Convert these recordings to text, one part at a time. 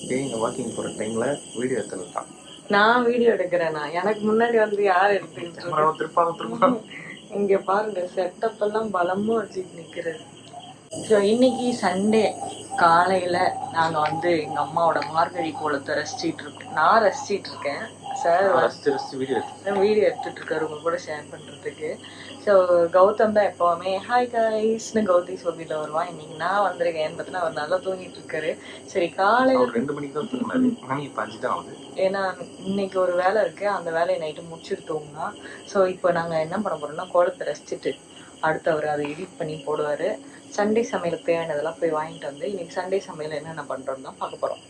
நீங்கள் வாக்கிங் போகிற டைமில் வீடியோ எடுத்துருக்கான். நான் வீடியோ எடுக்கிறேன்னா எனக்கு முன்னாடி வந்து யார் எடுத்துக்கிட்டு இங்க பாருங்க செட்டப் எல்லாம் பலமா வச்சுட்டு நிக்கிறது. ஸோ இன்னைக்கு சண்டே காலையில நாங்க வந்து எங்க அம்மாவோட மார்கழி கோலத்தை நான் ரசிச்சிட்டு இருக்கேன். சார் வீடியோ எடுத்துட்டு இருக்காரு உங்க கூட ஷேர் பண்றதுக்கு. ஸோ கௌதம் தான் எப்பவுமே ஹாய் கைஸ்னு கௌதி சொல்லிட்டு வருவான். இன்னைக்கு நான் வந்திருக்கேன். ஏன்னு பார்த்தீங்கன்னா அவர் நல்லா தூங்கிட்டு இருக்காரு. சரி காலையில் 2 மணிக்கு தான் தூங்கினாரு. மணி இப்போ 5 தான் ஆகுது. ஏன்னா இன்னைக்கு ஒரு வேலை இருக்கு, அந்த வேலையை நைட்டு முடிச்சுட்டு தூங்கினா. ஸோ இப்போ நாங்கள் என்ன பண்ண போறோம்னா கோலத்தை ரசிச்சுட்டு அடுத்து அவர் அதை எடிட் பண்ணி போடுவார். சண்டே சமையலுக்கு தேவையானதெல்லாம் போய் வாங்கிட்டு வந்து இன்னைக்கு சண்டே சமையல் என்னென்ன பண்ணுறோன்னு தான் பார்க்க போகிறோம்.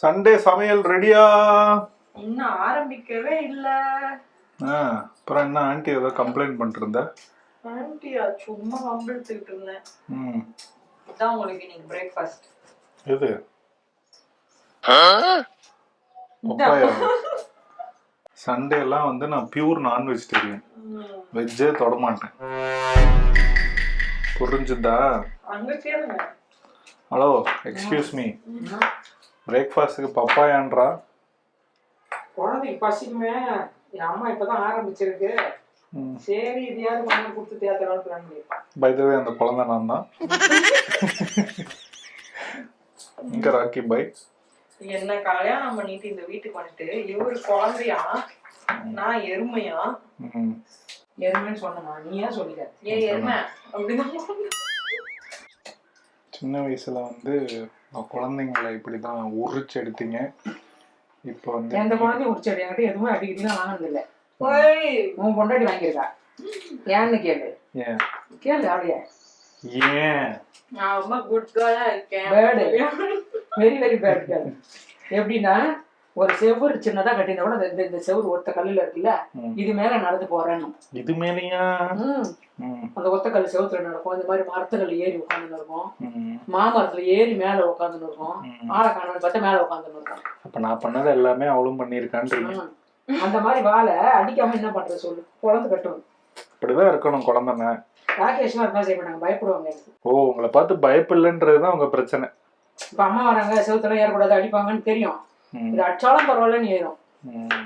சண்டே சமையல் ரெடியா? இன்னும் ஆரம்பிக்கவே இல்ல. அப்புறம் என்ன ஆன்ட்டி ஏதோ கம்ப்ளைண்ட் பண்ணிட்டு இருந்த? ஆன்ட்டியா சும்மா கம்பெடுத்துக்கிட்டு இருந்தேன். இதான் உங்களுக்கு இன்னைக்கு பிரேக்ஃபாஸ்ட். எது? சண்டே எல்லாம் வந்து நான் பியூர் நான் வெஜிடேரியன். வெஜ்ஜே தொட மாட்டேன். புரிஞ்சுதா? ஹலோ எக்ஸ்கியூஸ் மீ, பிரேக்ஃபாஸ்ட்டுக்கு பப்பாயான்றா? குழந்தைக்கு பசிக்குமே, என் அம்மா இப்பதான் ஆரம்பிச்சிருக்கு. சரி இதையாவது கொஞ்சம் கொடுத்து தேர்தலான்னு பிளான் பண்ணிருப்பான். பை தி வே அந்த குழந்தை நான் தான். இங்க ராக்கி பை என்ன கல்யாணம் பண்ணிட்டு இந்த வீட்டுக்கு வந்துட்டு இவரு குழந்தையா நான் எருமையா? எருமைன்னு சொன்னா நீ ஏன் சொல்லிக்க? ஏன் எருமை அப்படிதான். சின்ன வயசுல வந்து குழந்தைங்களை இப்படிதான் உரிச்சு எடுத்தீங்க. இப்போ வந்து எந்த குழந்தையும் உரிச்சு என்கிட்ட எதுவுமே அடிக்கடிலாம் வாங்கினது இல்லை. உன் பொண்டாடி வாங்கியிருக்கா. ஏன்னு கேளு. ஏன் கேளு அப்படியே. ஏன் நான் ரொம்ப குட் கேர்லா இருக்கேன். Bad very very bad girl. எப்படின்னா ஒரு செவ்வறு சின்னதா கட்டினா கூட இந்த செவ்வறு ஒத்த கல்லுல இருக்குல்ல, இது மேல நடந்து போறேன்னு. இது மேலையா? அந்த ஒத்த கல் செவத்துல நடக்கும். இந்த மாதிரி மரத்துகள் ஏறி உட்காந்துன்னு இருக்கும். மாமரத்துல ஏறி மேல உட்காந்துன்னு இருக்கும். ஆளை காணான்னு பார்த்தா மேல உட்காந்துன்னு இருக்கும். அப்ப நான் பண்ணது எல்லாமே அவளும் பண்ணிருக்கான்னு. அந்த மாதிரி வாழை அடிக்காம என்ன பண்றது சொல்லு? குழந்தை கட்டணும். இப்படிதான் இருக்கணும் குழந்தைங்க. ராகேஷ்லாம் அது மாதிரி செய்ய மாட்டாங்க, பயப்படுவாங்க. ஓ, உங்களை பார்த்து பயப்பில்லைன்றதுதான் உங்க பிரச்சனை. இப்ப அம்மா வராங்க, செவத்துல ஏறக்கூடாது, அடிப்பாங்கன்னு தெரியும். இது அடிச்சாலும் பரவாயில்லன்னு ஏறும்.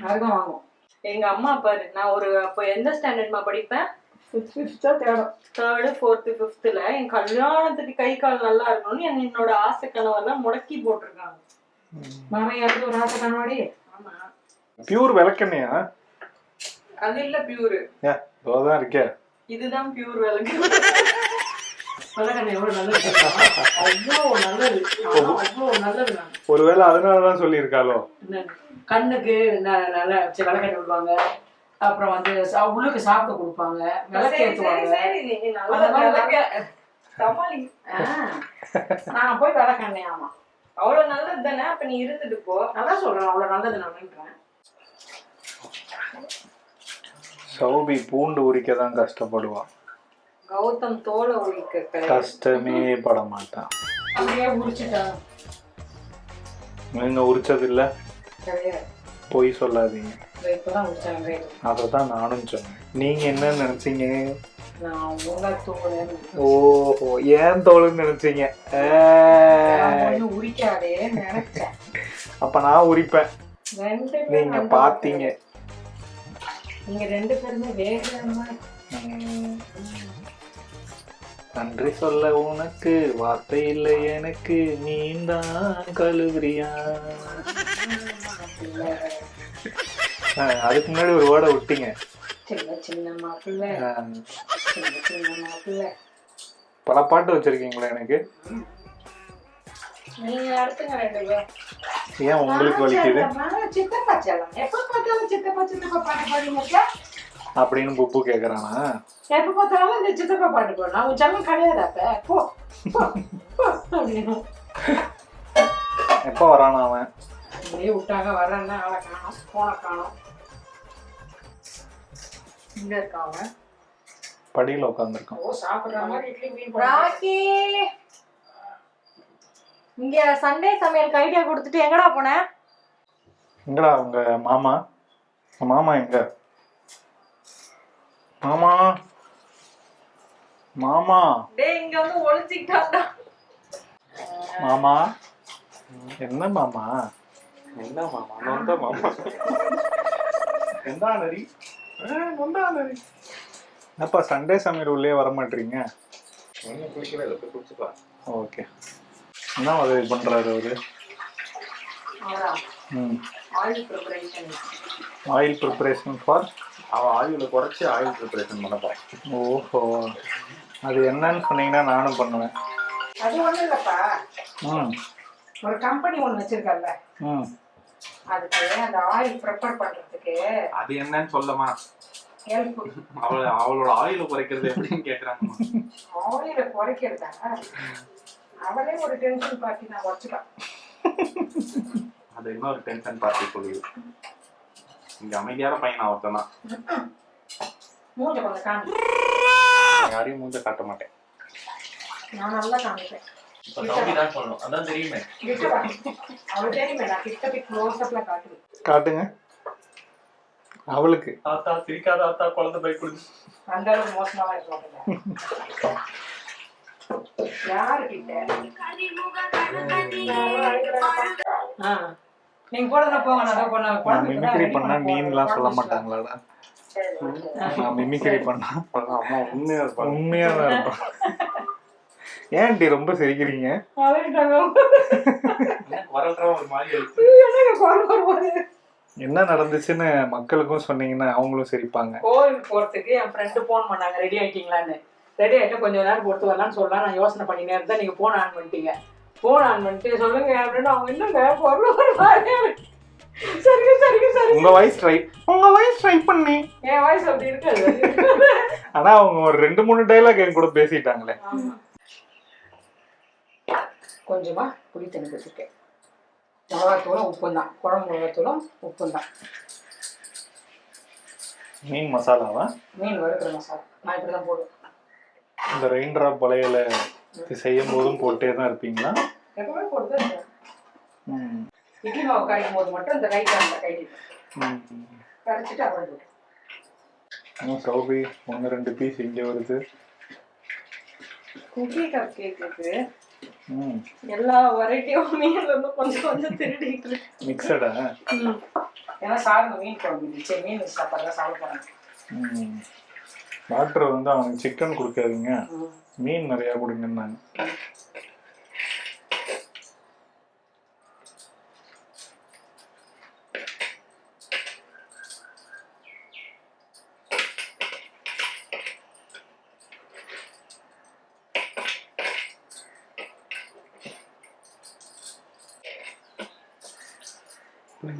அதுதான் வாங்குவோம். எங்க அம்மா பாரு, நான் ஒரு அப்போ எந்த ஸ்டாண்டர்ட்மா படிப்பேன்? 3rd 4th 5th என் கல்யாணத்துக்கு கை கால் நல்லா இருக்கணும்னு என்னோட ஆசை கனவெல்லாம் முடக்கி போட்டிருக்காங்க. மாமையாருக்கு ஒரு ஆசை கனவாடி. ஆமா, பியூர் விளக்கெண்ணையா? அது இல்ல பியூர். தான் இருக்கே, இதுதான் பியூர் விளக்கு. ஒருவேளை அதனாலதான் சொல்லி இருக்காளோ. கண்ணுக்கு நல்லா விளக்கெண்ணெய் விடுவாங்க. அப்புறம் வந்து உள்ளுக்கு சாப்பிட்டு கொடுப்பாங்க, விளக்கு ஏற்றுவாங்க. நான் போய் விளக்கெண்ணெய். ஆமா, அவ்வளவு நல்லது தானே. அப்ப நீ இருந்துட்டு போ. அதான் சொல்றேன், அவ்வளவு நல்லது நான். சௌபி பூண்டு உரிக்கதான் கஷ்டப்படுவான். கௌதம் தோலை உரிக்க கஷ்டமே பட மாட்டான். அப்படியே உரிச்சுட்டான். நீங்க உரிச்சது இல்ல? போய் சொல்லாதீங்க. இப்பதான் உரிச்சாங்க. அததான் நானும் சொன்னேன். நீங்க என்ன நினைச்சீங்க? ஓஹோ, ஏன் தோலுன்னு நினைச்சீங்க? உரிக்காதே நினைச்சேன். அப்ப நான் உரிப்பேன், நீங்க பாத்தீங்க. நீங்க 2 பேருமே வேகமா. நன்றி சொல்ல உனக்கு வார்த்தை இல்லை எனக்கு, நீந்தான் கழுவுறியா? அதுக்கு முன்னாடி ஒரு வேர்டை விட்டீங்க. பல பாட்டு வச்சிருக்கீங்களா எனக்கு? ஏன் உங்களுக்கு வலிக்குது அப்படின்னு புப்பு கேக்குறானா? எப்ப பார்த்தாலும் இந்த சித்தப்பா பாட்டு போனா உன் செல்லம் கிடையாது. எப்ப வரானா அவன்? விட்டாங்க வர்றேன்னா ஆளை காணும், போன காணும். இங்க இருக்காங்க. படியில் உட்காந்துருக்கோம். ஓ சாப்பிடுற மாதிரி இட்லி மீன் ராக்கி இங்க சண்டே சமையலுக்கு ஐடியா கொடுத்துட்டு எங்கடா போன? எங்கடா உங்க மாமா? மாமா எங்க? மாமா மாமா டேய் இங்க வந்து ஒளிஞ்சிட்டான்டா. மாமா என்ன மாமா? என்ன மாமா? நொந்த மாமா. என்னப்பா சண்டே சமையல் உள்ளே வர மாட்டீங்க? ஒன்றும் குளிக்கவே இல்லை, போய் குளிச்சுக்கலாம். ஓகே. என்ன உதவி பண்றாரு அவரு? Oil preparation. Oil preparation for? அவன் ஆயில குறைச்சி ஆயில் ப்ரிப்பரேஷன் பண்ண போறான். ஓஹோ, அது என்னன்னு சொன்னீங்கன்னா நானும் பண்ணுவேன். அது ஒண்ணும் இல்லப்பா, ம் ஒரு கம்பெனி ஒண்ணு வச்சிருக்கல, ம் அதுக்கு அந்த ஆயில் ப்ரிப்பேர் பண்றதுக்கு அது என்னன்னு சொல்லமா? ஹெல்ப். அவளோட ஆயில குறைக்கிறது எப்படின்னு கேக்குறாங்க. ஆயில குறைக்கிறதா? அவளே ஒரு டென்ஷன் பார்ட்டி நான் வச்சுட்டான். அது இன்னொரு டென்ஷன் பார்ட்டி சொல்லுது. இங்க அமைதியான பையன் ஒருத்தனா. மூஞ்ச கொஞ்சம் காமி. யாரையும் மூஞ்ச காட்ட மாட்டேன். நான் நல்லா காமிப்பேன். தான் சொல்லணும், அதான் தெரியுமே. அவள் தெரியுமே, நான் கிட்ட போய் க்ளோஸ் அப்ல காட்டுவேன். காட்டுங்க அவளுக்கு. ஆத்தா சிரிக்காத ஆத்தா, குழந்தை போய் கொடுத்து. அந்த அளவுக்கு மோசமாவா இருக்க யாருக்கிட்ட நீங்க போடுறத போங்க. நான் மிமிக்ரி பண்ணா நீன்லாம் சொல்ல மாட்டாங்களாடா? நான் மிமிக்ரி பண்ணா அம்மா உண்மையா இருப்பாங்க. உண்மையா தான் இருப்பேன். ஏன்டி ரொம்ப சிரிக்கிறீங்க? வரல்ற ஒரு மாதிரி இருக்கு. என்ன நடந்துச்சுன்னு மக்களுக்கும் சொன்னீங்கன்னா அவங்களும் சிரிப்பாங்க. கோயிலுக்கு போறதுக்கு என் ஃப்ரெண்டு போன் பண்ணாங்க, ரெடி ஆயிட்டீங்களான்னு. ரெடி ஆயிட்டு கொஞ்சம் நேரம் பொறுத்து வரலான்னு சொல்லலாம். நான் யோசனை பண்ணினே இருந்தா நீங்க போன் ஆன் பண்ணிட்டீங்க. போன் ஆன் பண்ணிட்டு சொல்லுங்க அப்படின்னு அவங்க என்னங்க சரிங்க சரிங்க சரி. உங்க வாய்ஸ் ட்ரை பண்ணி என் வாய்ஸ் அப்படி இருக்காது. ஆனா அவங்க ஒரு 2-3 டைலாக் என் கூட பேசிட்டாங்களே. கொஞ்சமா புளி தண்ணி வச்சிருக்கேன். மிளகாத்தூளும் உப்பும் தான், குழம்பு மிளகாத்தூளும் உப்பும் தான். மீன் மசாலாவா? மீன் வறுக்கிற மசாலா நான் இப்படிதான் போடுவேன். இந்த ரெயின் ட்ராப் வளையல செய்யும் போதும் போட்டே தான் இருப்பீங்களா? எப்பவுமே போட்டுதான் இருக்கேன். இட்லி மாவு கரைக்கும் போது மட்டும் இந்த ரைட் ஹேண்ட்ல கைட்டிட்டு கரைச்சிட்டு அப்புறம் சௌபி 1-2 பீஸ் இங்கே வருது. குக்கி கப் கேக்குக்கு எல்லா வெரைட்டியும் மீன்ல இருந்து கொஞ்சம் கொஞ்சம் திருடிட்டு இருக்கு. மிக்சடா? ஏன்னா சாப்பிட மீன் குழம்பு இருந்துச்சு, மீன் சாப்பாடுலாம் சாப்பிட போறாங்க. டாக்டர் வந்து அவனுக்கு சிக்கன் கொடுக்காதீங்க, மீன் நிறைய கொடுங்கன்னாங்க.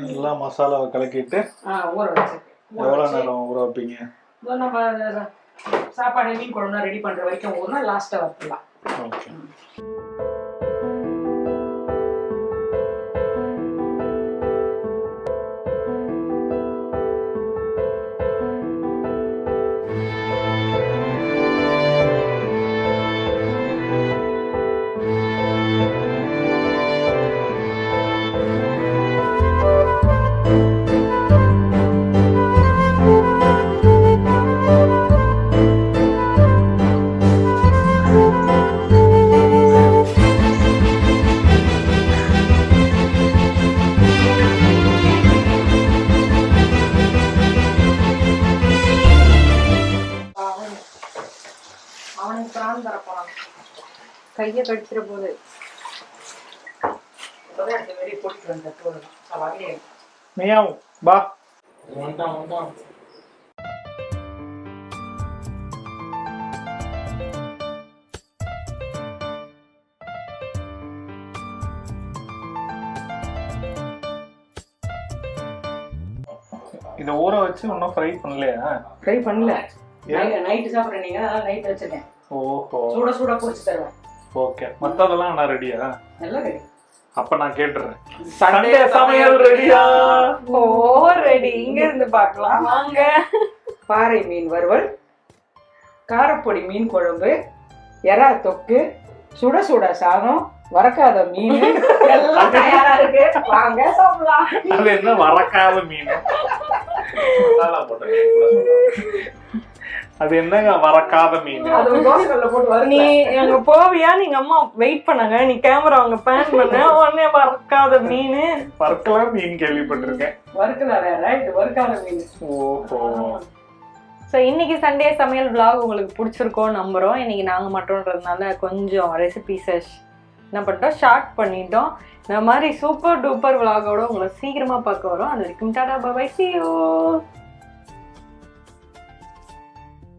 நல்லா மசாலாவை கலக்கிட்டு ஊற வச்சிருக்கேன். எவ்வளோ நேரம் ஊற வைப்பீங்க? நம்ம சாப்பாடு மீன் குழம்புலாம் ரெடி பண்ற வரைக்கும் ஊறினா லாஸ்ட்டா வறுத்துலாம். ஓகே. அவனுக்கு பிரான் தர போறான், கையை கடிச்சிட போது. வெளியே போட்டு வந்த தோல் அவாகே மியாவ் பா. இதை ஊற வச்சு இன்னும் ஃப்ரை பண்ணலையா? ஃப்ரை பண்ணல, நைட்டு சாப்பிட்றேன் நீங்க, அதனால நைட் வச்சிருக்கேன். ஓஹோ, சூட சூட பொரிச்சு தருவேன். ஓகே. மற்றதெல்லாம் நான் ரெடியா? நல்லா ரெடி. அப்ப நான் கேட்டுறேன், சண்டே சமையல் ரெடியா? ஓ ரெடி. இங்க இருந்து பார்க்கலாம் வாங்க. பாறை மீன் வறுவல், காரப்பொடி மீன் குழம்பு, எறா தொக்கு, சுட சுட சாதம், வரக்காத மீன் எல்லாம் தயாரா இருக்கு. வாங்க சாப்பிடலாம். அது என்ன வரக்காத மீன்? மசாலா போட்டு அது என்னங்க வரக்காத மீன்? அது ஒரு தோசைக்கல்ல போட்டு நீ வறுத்து அங்க போவியா? நீங்க அம்மா வெயிட் பண்ணாங்க, நீ கேமரா அவங்க பேன் பண்ண உடனே வறக்காத மீன். வறுக்கலாம் மீன் கேள்விப்பட்டிருக்கேன். வறுக்கல வேற, இது வறுக்காத மீன். ஓஹோ. ஸோ இன்னைக்கு சண்டே சமையல் vlog உங்களுக்கு பிடிச்சிருக்கோம் நம்புகிறோம். இன்னைக்கு நாங்கள் மட்டும்ன்றதுனால கொஞ்சம் ரெசிபிஸை என்ன பண்ணிட்டோம், ஷார்ட் பண்ணிட்டோம். இந்த மாதிரி சூப்பர் டூப்பர் vlog-ஓட உங்களை சீக்கிரமாக பார்க்க வரோம். அது வரைக்கும் டாடா பை, see you.